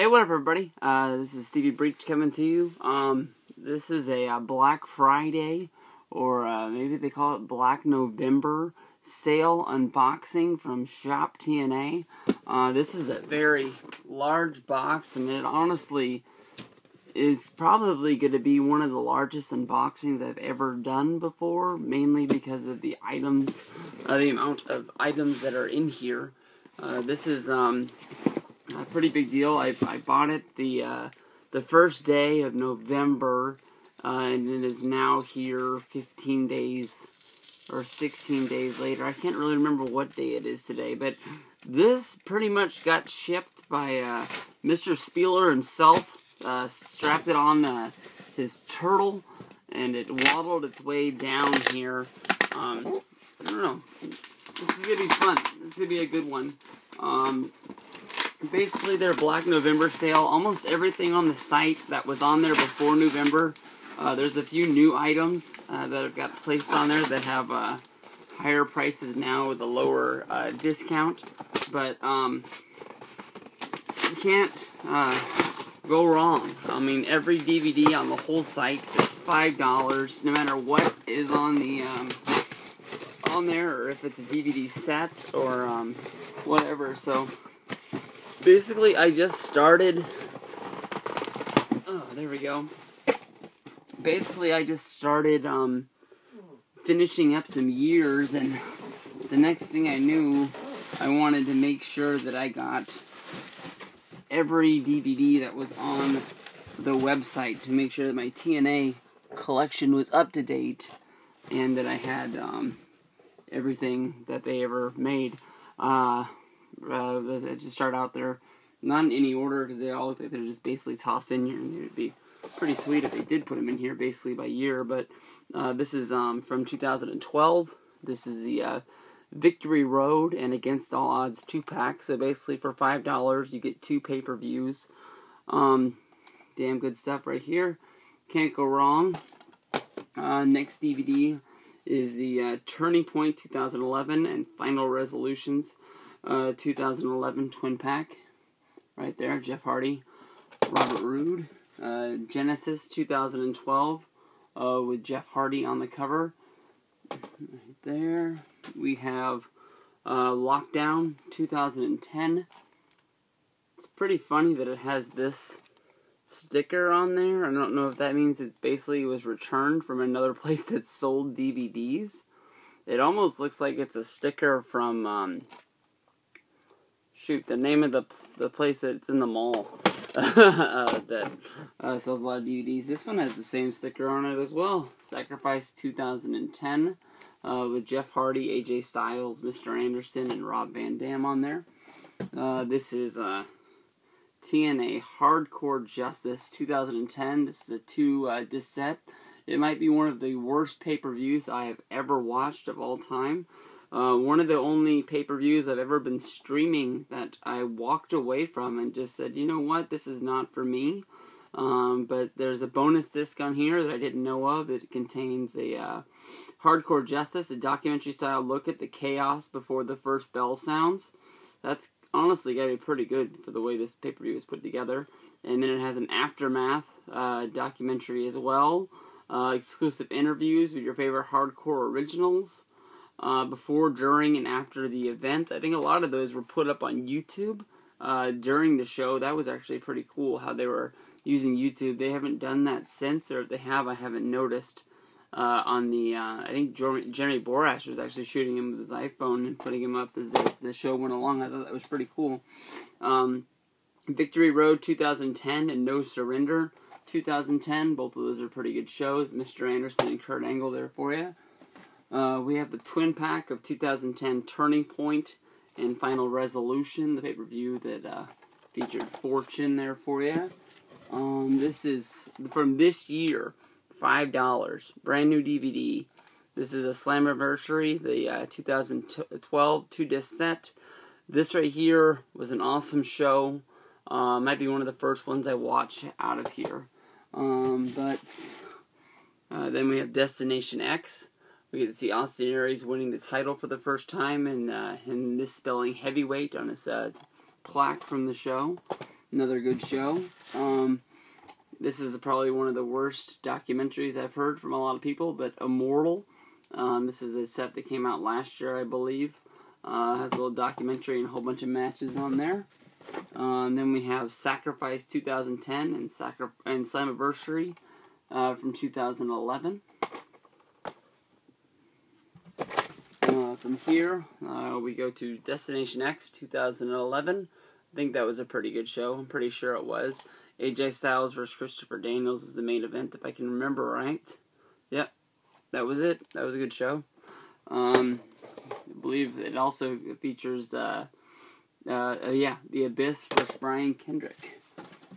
Hey, what up, everybody? This is Stevie Breach coming to you. This is a Black Friday, or maybe they call it Black November sale unboxing from Shop TNA. This is a very large box, and it honestly is probably going to be one of the largest unboxings I've ever done before, mainly because of the items, the amount of items that are in here. This is a pretty big deal. I bought it the first day of November, and it is now here 15 days or 16 days later. I can't really remember what day it is today, but this pretty much got shipped by Mr. Spieler himself. Strapped it on his turtle, and it waddled its way down here. I don't know. This is going to be fun. This is going to be a good one. Basically, their Black November sale, almost everything on the site that was on there before November. There's a few new items that have got placed on there that have higher prices now with a lower discount. But you can't go wrong. I mean, every DVD on the whole site is $5, no matter what is on the on there, or if it's a DVD set or whatever. So basically, I just started. Oh, there we go. Basically, I just started finishing up some years, and the next thing I knew, I wanted to make sure that I got every DVD that was on the website to make sure that my TNA collection was up to date and that I had everything that they ever made. I just start out there, not in any order, because they all look like they're just basically tossed in here, and it would be pretty sweet if they did put them in here basically by year. But this is from 2012. This is the Victory Road and Against All Odds 2-pack. So basically for $5 you get 2 pay-per-views. Damn good stuff right here. Can't go wrong. Next DVD is the Turning Point 2011 and Final Resolutions 2011 twin-pack. Right there, Jeff Hardy, Robert Roode. Genesis 2012 with Jeff Hardy on the cover. Right there. We have Lockdown 2010. It's pretty funny that it has this sticker on there. I don't know if that means it basically was returned from another place that sold DVDs. It almost looks like it's a sticker from, shoot, the name of the place that's in the mall that sells a lot of DVDs. This one has the same sticker on it as well. Sacrifice 2010. With Jeff Hardy, AJ Styles, Mr. Anderson, and Rob Van Dam on there. This is TNA Hardcore Justice 2010. This is a 2-disc set. It might be one of the worst pay-per-views I have ever watched of all time. One of the only pay-per-views I've ever been streaming that I walked away from and just said, you know what, this is not for me. But there's a bonus disc on here that I didn't know of. It contains a Hardcore Justice, a documentary-style look at the chaos before the first bell sounds. That's honestly got to be pretty good for the way this pay-per-view is put together. And then it has an Aftermath documentary as well. Exclusive interviews with your favorite hardcore originals. Before, during, and after the event. I think a lot of those were put up on YouTube during the show. That was actually pretty cool how they were using YouTube. They haven't done that since, or if they have, I haven't noticed. On the, I think Jeremy Borash was actually shooting him with his iPhone and putting him up as the show went along. I thought that was pretty cool. Victory Road 2010 and No Surrender 2010. Both of those are pretty good shows. Mr. Anderson and Kurt Angle there for you. We have the twin pack of 2010 Turning Point and Final Resolution, the pay-per-view that featured Fortune there for you. This is from this year. $5. Brand new DVD. This is a Slammiversary, the 2012 2-disc set. This right here was an awesome show. Might be one of the first ones I watch out of here. Then we have Destination X. We get to see Austin Aries winning the title for the first time and misspelling heavyweight on his plaque from the show. Another good show. This is probably one of the worst documentaries I've heard from a lot of people, but Immortal. This is a set that came out last year, I believe. Has a little documentary and a whole bunch of matches on there. Then we have Sacrifice 2010 and Slammiversary from 2011. From here, we go to Destination X 2011. I think that was a pretty good show. I'm pretty sure it was. AJ Styles versus Christopher Daniels was the main event, if I can remember right. Yep, that was it. That was a good show. I believe it also features, The Abyss versus Brian Kendrick.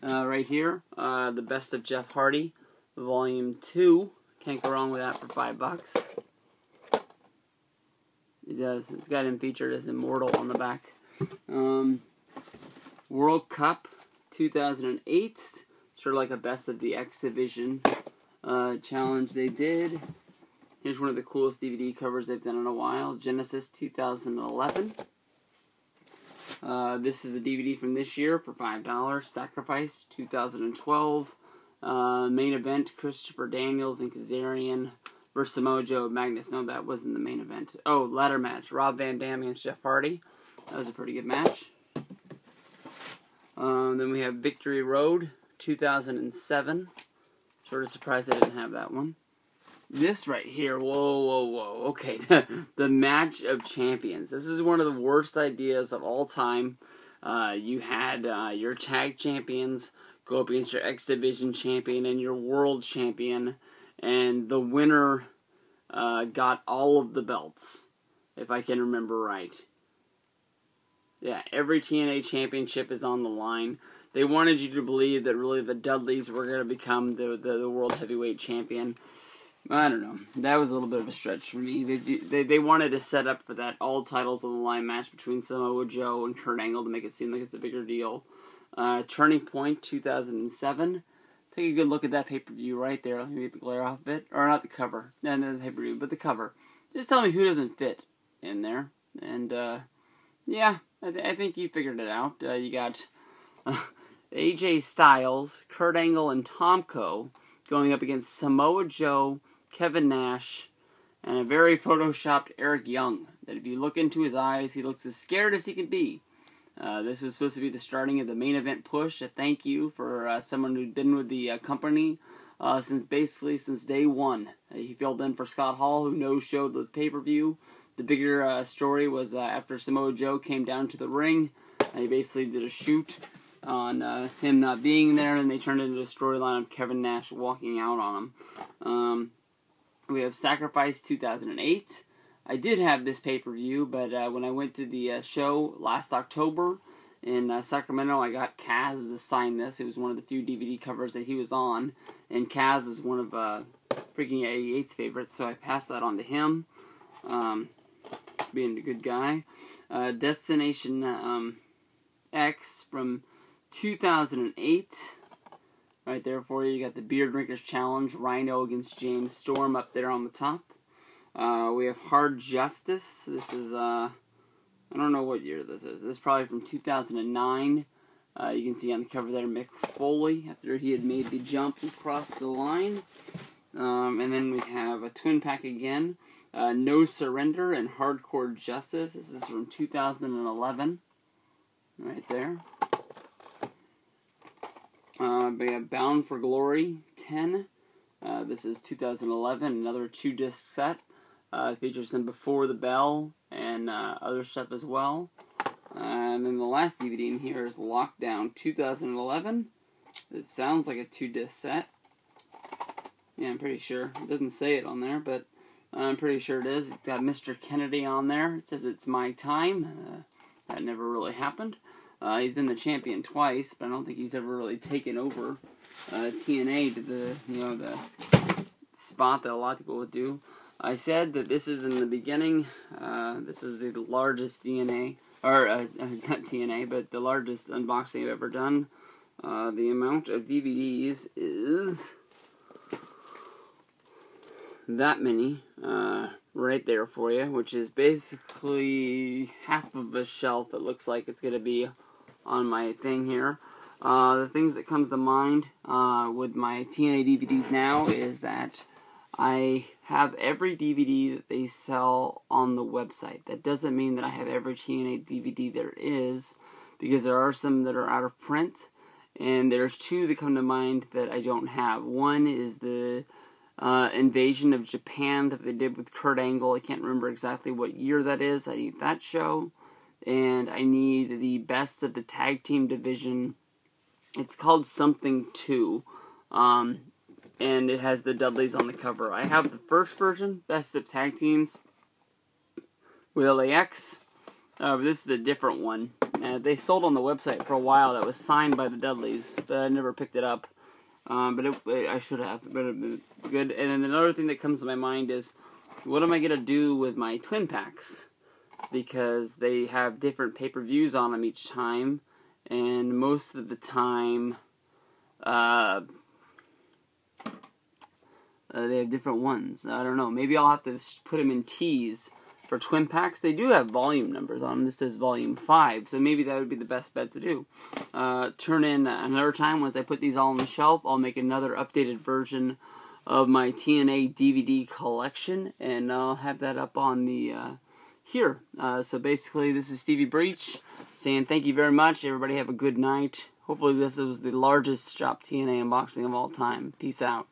Right here, The Best of Jeff Hardy, Volume 2. Can't go wrong with that for $5. It does. It's got him featured as Immortal on the back. World Cup 2008. Sort of like a Best of the X Division challenge they did. Here's one of the coolest DVD covers they've done in a while. Genesis 2011. This is a DVD from this year for $5. Sacrifice 2012. Main event, Christopher Daniels and Kazarian versus Samoa Joe and Magnus. No, that wasn't the main event. Oh, ladder match. Rob Van Dam against Jeff Hardy. That was a pretty good match. Then we have Victory Road 2007. Sort of surprised I didn't have that one. This right here, whoa. Okay, the Match of Champions. This is one of the worst ideas of all time. You had your tag champions go up against your X Division champion and your world champion, and the winner got all of the belts, if I can remember right. Yeah, every TNA championship is on the line. They wanted you to believe that really the Dudleys were going to become the world heavyweight champion. I don't know. That was a little bit of a stretch for me. They wanted to set up for that all titles on the line match between Samoa Joe and Kurt Angle to make it seem like it's a bigger deal. Turning Point 2007. Take a good look at that pay-per-view right there. Let me get the glare off of it. Or not the cover. Not the pay-per-view, but the cover. Just tell me who doesn't fit in there. And, yeah, I think you figured it out. You got AJ Styles, Kurt Angle, and Tomko going up against Samoa Joe, Kevin Nash, and a very photoshopped Eric Young. That if you look into his eyes, he looks as scared as he can be. This was supposed to be the starting of the main event push. A thank you for someone who'd been with the company since day one. He filled in for Scott Hall, who no-showed the pay-per-view. The bigger story was after Samoa Joe came down to the ring, he basically did a shoot on him not being there, and they turned it into a storyline of Kevin Nash walking out on him. We have Sacrifice 2008. I did have this pay-per-view, but when I went to the show last October in Sacramento, I got Kaz to sign this. It was one of the few DVD covers that he was on, and Kaz is one of freaking 88's favorites, so I passed that on to him, being a good guy. Destination X from 2008. Right there for you. You got the Beer Drinkers Challenge, Rhino against James Storm up there on the top. We have Hard Justice. This is, I don't know what year this is. This is probably from 2009. You can see on the cover there Mick Foley after he had made the jump and crossed the line. And then we have a twin pack again. No Surrender and Hardcore Justice. This is from 2011. Right there. We have Bound for Glory 10. This is 2011. Another 2-disc set. Features them Before the Bell and other stuff as well. And then the last DVD in here is Lockdown 2011. It sounds like a 2-disc set. Yeah, I'm pretty sure. It doesn't say it on there, but I'm pretty sure it is. It's got Mr. Kennedy on there. It says It's My Time. That never really happened. He's been the champion twice, but I don't think he's ever really taken over TNA to the spot that a lot of people would do. I said that this is in the beginning. This is the largest TNA, or not TNA, but the largest unboxing I've ever done. The amount of DVDs is that many right there for you, which is basically half of a shelf. It looks like it's going to be on my thing here. The things that comes to mind with my TNA DVDs now is that I have every DVD that they sell on the website. That doesn't mean that I have every TNA DVD there is, because there are some that are out of print, and there's two that come to mind that I don't have. One is the Invasion of Japan that they did with Kurt Angle. I can't remember exactly what year that is. I need that show. And I need the Best of the Tag Team Division. It's called something 2. And it has the Dudleys on the cover. I have the first version, Best of Tag Teams, with LAX. But this is a different one. They sold on the website for a while that was signed by the Dudleys, but I never picked it up. I should have. But it would be good. And then another thing that comes to my mind is, what am I going to do with my twin packs? Because they have different pay-per-views on them each time, and most of the time, they have different ones. I don't know. Maybe I'll have to put them in teas for twin packs. They do have volume numbers on them. This says volume 5, so maybe that would be the best bet to do. Turn in another time. Once I put these all on the shelf, I'll make another updated version of my TNA DVD collection, and I'll have that up on the here. So basically, this is Stevie Breach saying thank you very much. Everybody have a good night. Hopefully this was the largest Shop TNA unboxing of all time. Peace out.